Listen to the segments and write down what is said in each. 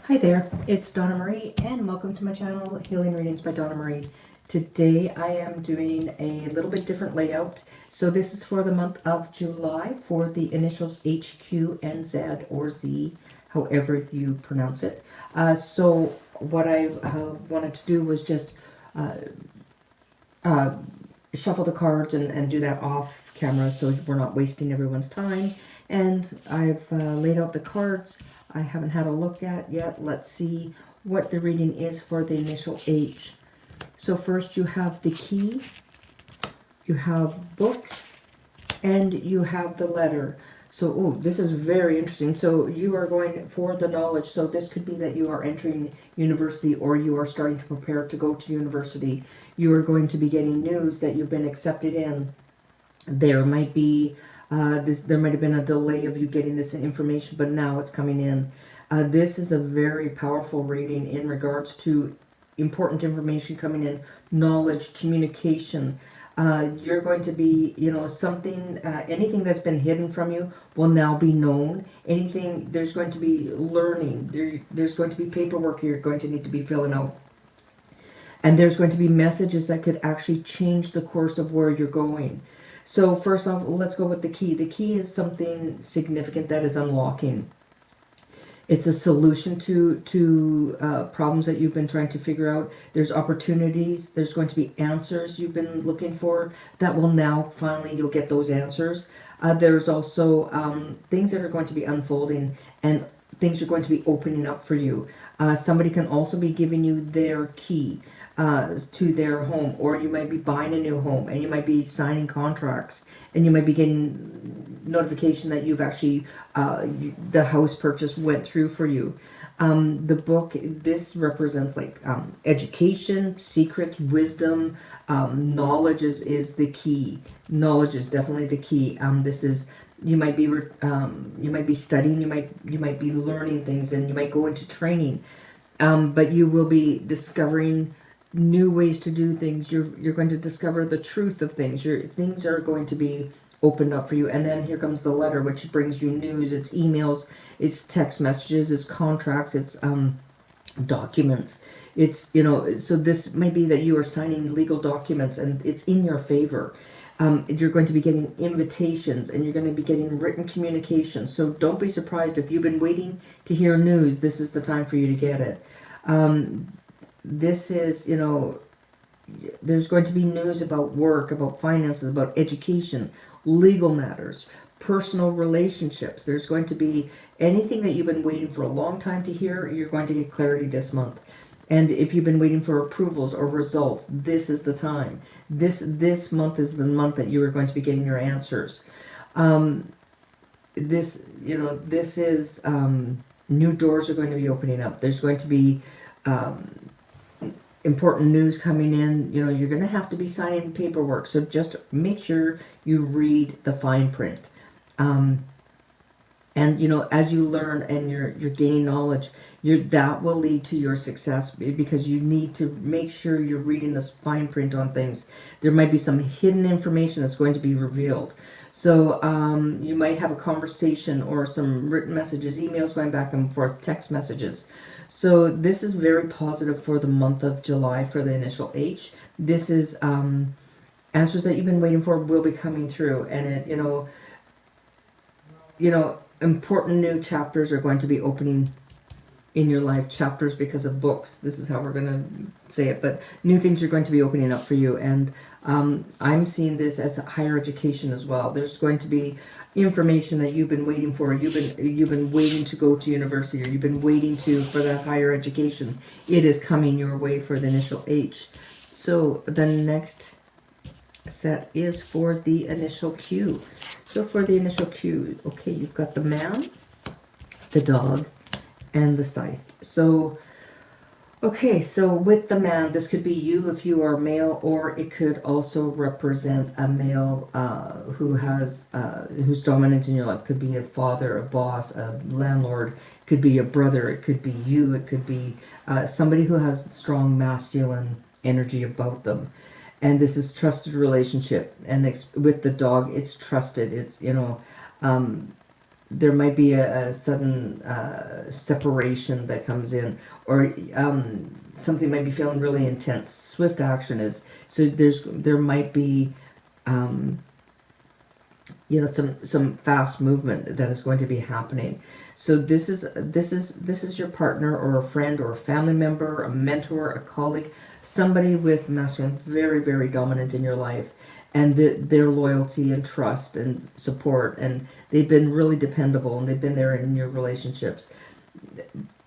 Hi there, it's Donna Marie and welcome to my channel, Healing Readings by Donna Marie. Today I am doing a little bit different layout. So this is for the month of July for the initials H, Q, and Z, or Z, however you pronounce it. So what I wanted to do was just shuffle the cards and do that off camera so we're not wasting everyone's time. And I've laid out the cards. I haven't had a look at yet. Let's see what the reading is for the initial H. So first you have the key, you have books, and you have the letter. So, oh, this is very interesting. So you are going for the knowledge. So this could be that you are entering university or you are starting to prepare to go to university. You are going to be getting news that you've been accepted in. There might be there might have been a delay of you getting this information, but now it's coming in. This is a very powerful reading in regards to important information coming in, knowledge, communication. You're going to be, something, anything that's been hidden from you will now be known. Anything, there's going to be learning. There's going to be paperwork you're going to need to be filling out. And there's going to be messages that could actually change the course of where you're going. So first off, let's go with the key. The key is something significant that is unlocking. It's a solution to problems that you've been trying to figure out. There's opportunities. There's going to be answers you've been looking for that will now finally you'll get those answers. There's also things that are going to be unfolding and things are going to be opening up for you. Somebody can also be giving you their key to their home, or you might be buying a new home and you might be signing contracts and you might be getting notification that you've actually the house purchase went through for you. The book, this represents like education, secrets, wisdom, knowledge is the key. Knowledge is definitely the key. This is you might be studying, you might be learning things, and you might go into training, but you will be discovering new ways to do things. You're going to discover the truth of things. Things are going to be opened up for you. And then here comes the letter, which brings you news. It's emails, it's text messages, it's contracts, it's documents. It's, so this might be that you are signing legal documents and it's in your favor. You're going to be getting invitations and you're going to be getting written communication. So don't be surprised if you've been waiting to hear news. This is the time for you to get it. This is, there's going to be news about work, about finances, about education, legal matters, personal relationships. There's going to be anything that you've been waiting for a long time to hear, you're going to get clarity this month. And if you've been waiting for approvals or results, this is the time. This month is the month that you are going to be getting your answers. This is new doors are going to be opening up. There's going to be important news coming in. You're going to have to be signing paperwork. So just make sure you read the fine print. And as you learn and you're gaining knowledge, that will lead to your success, because you need to make sure you're reading this fine print on things. There might be some hidden information that's going to be revealed. So you might have a conversation or some written messages, emails going back and forth, text messages. So this is very positive for the month of July for the initial H. This is answers that you've been waiting for will be coming through, and it, important new chapters are going to be opening in your life. Chapters because of books. This is how we're going to say it. But new things are going to be opening up for you. And I'm seeing this as higher education as well. There's going to be information that you've been waiting for. You've been waiting to go to university, or you've been waiting for that higher education. It is coming your way for the initial H. So the next set is for the initial Q. So for the initial Q, okay, you've got the man, the dog, and the scythe. So, okay, so with the man, this could be you if you are male, or it could also represent a male who's dominant in your life. Could be a father, a boss, a landlord, could be a brother, it could be you, it could be somebody who has strong masculine energy about them. And this is trusted relationship. And with the dog, it's trusted. It's, there might be a sudden separation that comes in, or something might be feeling really intense. Swift action is, so there might be some fast movement that is going to be happening. So this is your partner or a friend or a family member, a mentor, a colleague, somebody with masculine, very, very dominant in your life, and their loyalty and trust and support, and they've been really dependable, and they've been there in your relationships.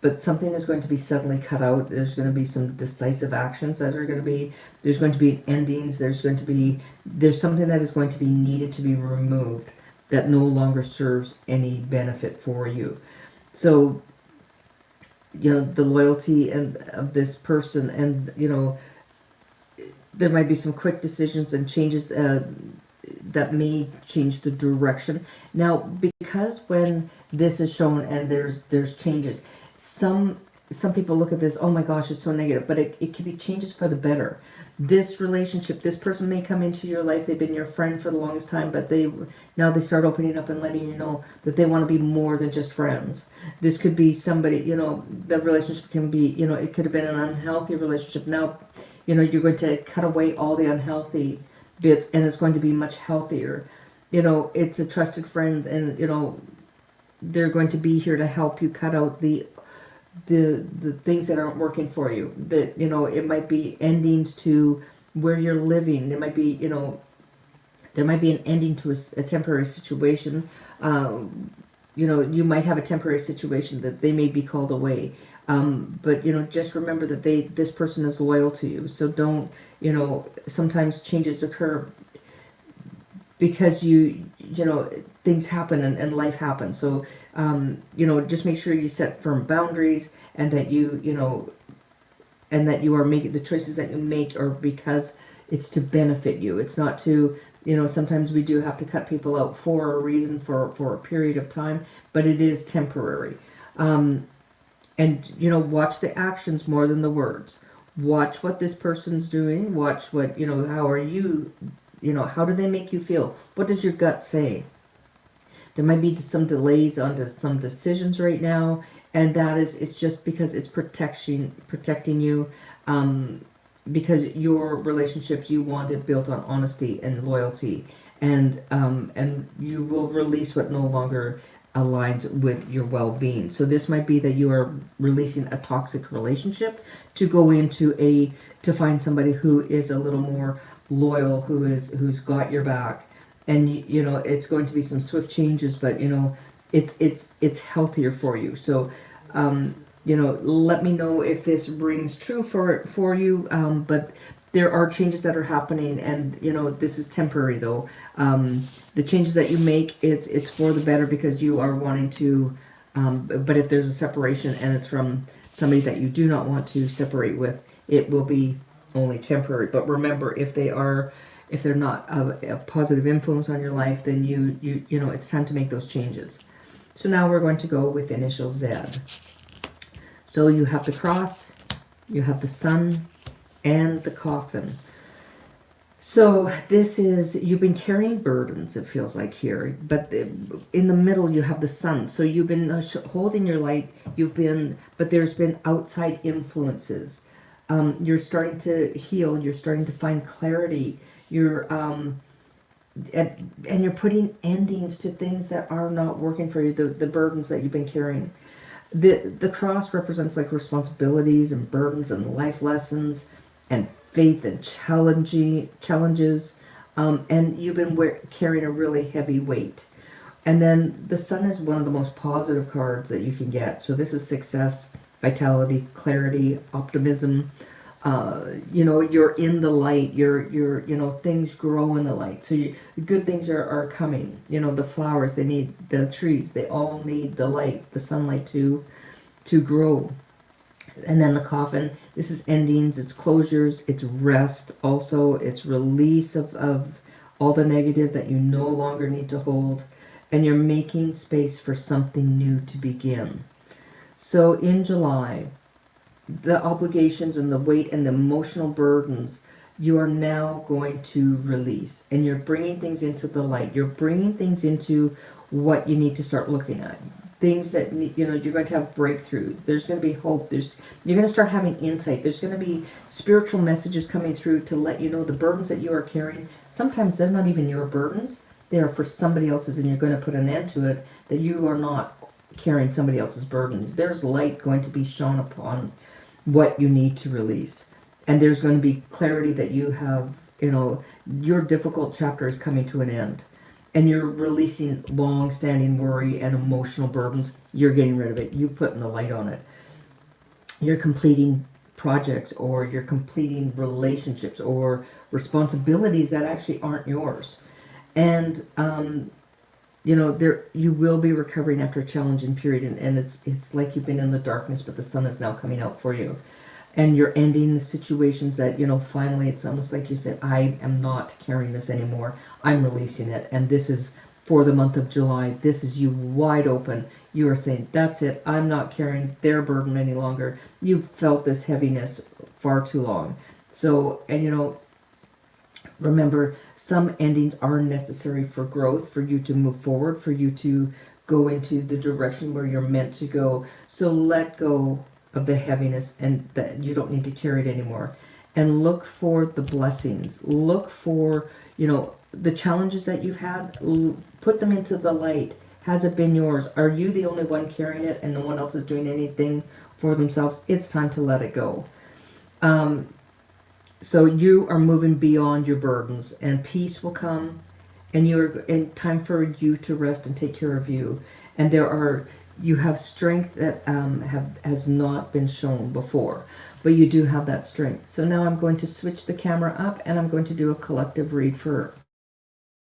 But something is going to be suddenly cut out. There's going to be some decisive actions that are going to be, there's going to be endings, there's something that is going to be needed to be removed that no longer serves any benefit for you. So, the loyalty of this person, and, there might be some quick decisions and changes that may change the direction. Now, because when this is shown and there's changes, some people look at this, oh my gosh, it's so negative, but it can be changes for the better. This relationship, this person may come into your life, they've been your friend for the longest time, but now they start opening up and letting you know that they want to be more than just friends. This could be somebody, the relationship can be, it could have been an unhealthy relationship. Now, you're going to cut away all the unhealthy bits, and it's going to be much healthier. It's a trusted friend, and they're going to be here to help you cut out the things that aren't working for you. That it might be endings to where you're living. There might be an ending to a temporary situation. You might have a temporary situation that they may be called away. But just remember that this person is loyal to you. So don't, sometimes changes occur because things happen and life happens. So just make sure you set firm boundaries, and that you are making the choices that you make, or because it's to benefit you. It's not to, sometimes we do have to cut people out for a reason, for a period of time, but it is temporary. And, watch the actions more than the words. Watch what this person's doing. Watch what, how are you, how do they make you feel? What does your gut say? There might be some delays onto some decisions right now, and it's just because it's protecting you, because your relationship, you want it built on honesty and loyalty, and you will release what no longer aligns with your well-being. So this might be that you are releasing a toxic relationship to go into to find somebody who is a little more loyal, who's got your back, and it's going to be some swift changes, but it's healthier for you. So let me know if this rings true for you, but there are changes that are happening, and this is temporary though. The changes that you make, it's for the better, because you are wanting to, but if there's a separation and it's from somebody that you do not want to separate with, it will be only temporary. But remember, if they're not a positive influence on your life, then it's time to make those changes. So now we're going to go with initial Z. So you have the cross, you have the sun, and the coffin. So this is, you've been carrying burdens, it feels like here, but in the middle you have the sun. So you've been holding your light, but there's been outside influences. You're starting to heal, you're starting to find clarity, and you're putting endings to things that are not working for you, the burdens that you've been carrying. The cross represents like responsibilities and burdens and life lessons and faith and challenges, and you've been carrying a really heavy weight. And then the sun is one of the most positive cards that you can get. So this is success, vitality, clarity, optimism. You're in the light. You're things grow in the light. So good things are coming. The flowers, they need the trees. They all need the light, the sunlight to grow. And then the coffin, this is endings, it's closures, it's rest, also it's release of all the negative that you no longer need to hold, and you're making space for something new to begin. So in July, the obligations and the weight and the emotional burdens, you are now going to release, and you're bringing things into the light. You're bringing things into what you need to start looking at. Things that, you know, you're going to have breakthroughs. There's going to be hope. You're going to start having insight. There's going to be spiritual messages coming through to let you know the burdens that you are carrying. Sometimes they're not even your burdens. They are for somebody else's, and you're going to put an end to it, that you are not carrying somebody else's burden. There's light going to be shone upon what you need to release. And there's going to be clarity that you have, you know, your difficult chapter is coming to an end. And you're releasing long-standing worry and emotional burdens. You're getting rid of it. You're putting the light on it. You're completing projects, or you're completing relationships or responsibilities that actually aren't yours. And you know, you will be recovering after a challenging period, and it's like you've been in the darkness, but the sun is now coming out for you. And you're ending the situations that, you know, finally it's almost like you said, I am not carrying this anymore. I'm releasing it. And this is for the month of July. This is you wide open. You are saying, that's it. I'm not carrying their burden any longer. You've felt this heaviness far too long. So, and you know, remember, some endings are necessary for growth, for you to move forward, for you to go into the direction where you're meant to go. So let go of the heaviness, and that you don't need to carry it anymore. And look for the blessings. Look for, you know, the challenges that you've had. Put them into the light. Has it been yours? Are you the only one carrying it and no one else is doing anything for themselves? It's time to let it go. So you are moving beyond your burdens, and peace will come, and time for you to rest and take care of you. And you have strength that has not been shown before, but you do have that strength. So now I'm going to switch the camera up, and I'm going to do a collective read for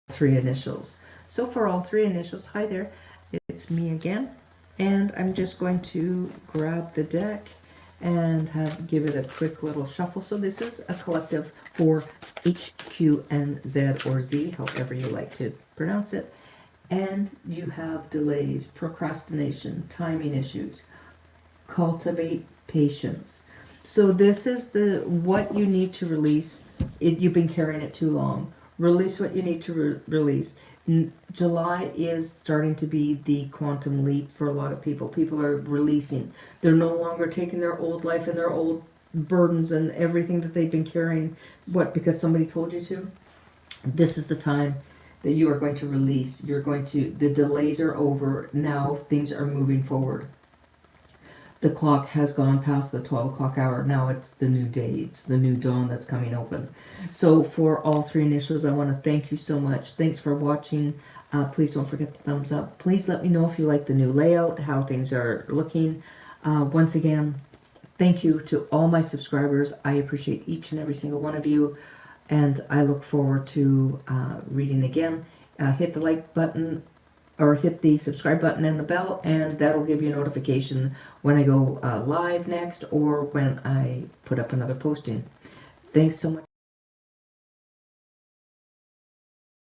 3 initials. So for all 3 initials, hi there, it's me again, and I'm just going to grab the deck and give it a quick little shuffle. So this is a collective for H, Q, and Z, or Z, however you like to pronounce it. And you have delays, procrastination, timing issues. Cultivate patience. So this is what you need to release. You've been carrying it too long. Release what you need to release. July is starting to be the quantum leap for a lot of people. People are releasing. They're no longer taking their old life and their old burdens and everything that they've been carrying. What? Because somebody told you to? This is the time that you are going to release. The delays are over. Now things are moving forward. The clock has gone past the 12 o'clock hour. Now it's the new day. It's the new dawn that's coming open. So for all 3 initials, I want to thank you so much. Thanks for watching. Please don't forget the thumbs up. Please let me know if you like the new layout, how things are looking. Once again, thank you to all my subscribers. I appreciate each and every single one of you. And I look forward to reading again. Hit the like button, or hit the subscribe button and the bell, and that'll give you a notification when I go live next, or when I put up another posting. Thanks so much.